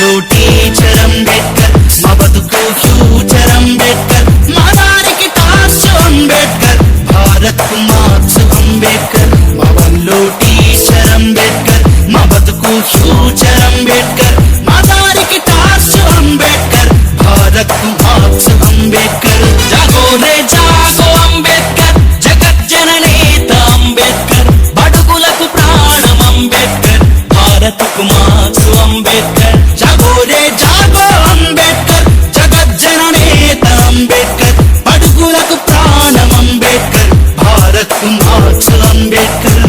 బల్లో టీచర్ అంబేద్కర్, మా బతుకు ఫ్యూచర్ అంబేద్కర్, మా దారికి టార్చ్ అంబేద్కర్, భారత్ కు మార్క్స్ అంబేద్కర్. మా బల్లో టీచర్ అంబేద్కర్, మా బతుకు ఫ్యూచర్ అంబేద్కర్, మా దారికి టార్చ్ అంబేద్కర్, భారత్ కు మార్క్స్ అంబేద్కర్. జాగో రే జాగో అంబేద్కర్, జగత్ జననేత అంబేద్కర్, బడుగులకు ప్రాణం అంబేద్కర్, భారత్ కు మార్క్స్ అంబేద్కర్. జాగో రే జాగో అంబేద్కర్, జగత్ జననేత అంబేద్కర్, బడుగులకు ప్రాణం అంబేద్కర్, భారత్ కు మార్క్స్ అంబేద్కర్.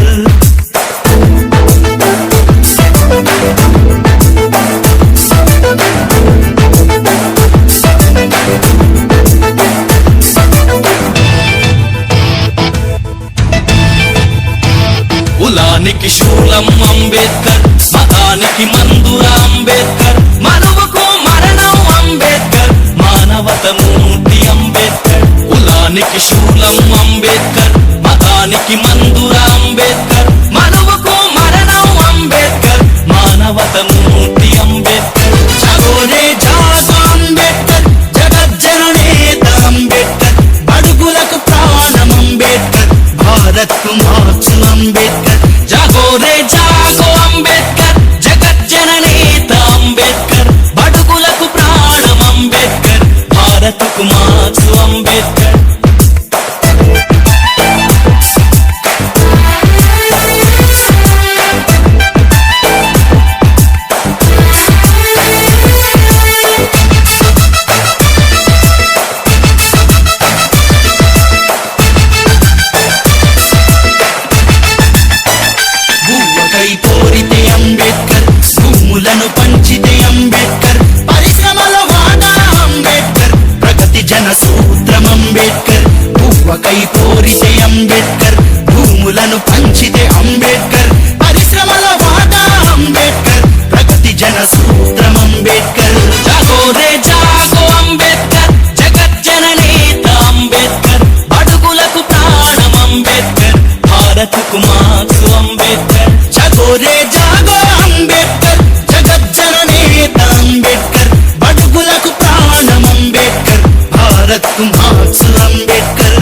కులానికి శూలం అంబేద్కర్, మతానికి మందురా అంబేద్కర్, మనువుకు మరణం అంబేద్కర్, మానవత మూర్తి అంబేద్కర్. కులానికి శూలం అంబేద్కర్, మతానికి మందురా అంబేద్కర్, మనువుకు మరణం అంబేద్కర్, మానవత మూర్తి అంబేద్కర్. జాగో రే జాగో అంబేద్కర్, జగత్ జననేత అంబేద్కర్, బడుగులకు ప్రాణం అంబేద్కర్, భారత్ కు మార్క్స్ అంబేద్కర్. జాగో రే జాగో అంబేద్కర్, జగత్ జననేత అంబేద్కర్, బడుగులకు ప్రాణం అంబేద్కర్, భారత్ కు మార్క్స్ అంబేద్కర్. కోరితే అంబేద్కర్, భూములను పంచితే అంబేద్కర్, పరిశ్రమల వాటా అంబేద్కర్, ప్రగతి జన సూత్రం అంబేద్కర్. పువ్వకై కోరితే అంబేద్కర్, భూములను పంచితే అంబేద్కర్, పరిశ్రమల వాటా అంబేద్కర్, ప్రగతి జన సూత్రం అంబేద్కర్. జాగో రే జాగో అంబేద్కర్, జగత్ జననేత అంబేద్కర్, బడుగులకు ప్రాణం అంబేద్కర్, భారత్ కు మార్క్స్ అంబేద్కర్. జాగో రే జాగో అంబేద్కర్, జగత్ జననేత అంబేద్కర్, బడుగులకు ప్రాణం అంబేద్కర్, భారత్ కు మార్క్స్ అంబేద్కర్.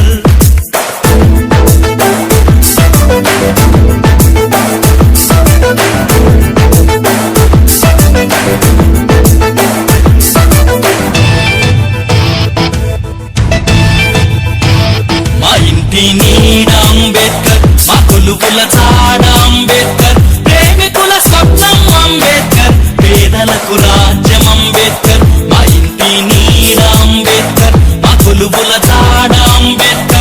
మా ఇంటి నీడ అంబేద్కర్, మా కొలువుల జాడ అంబేద్కర్, ప్రేమికుల స్వప్నం అంబేద్కర్, పేదలకు రాజ్యం అంబేద్కర్. మా ఇంటి నీడ అంబేద్కర్, మా కొలువుల జాడ అంబేద్కర్,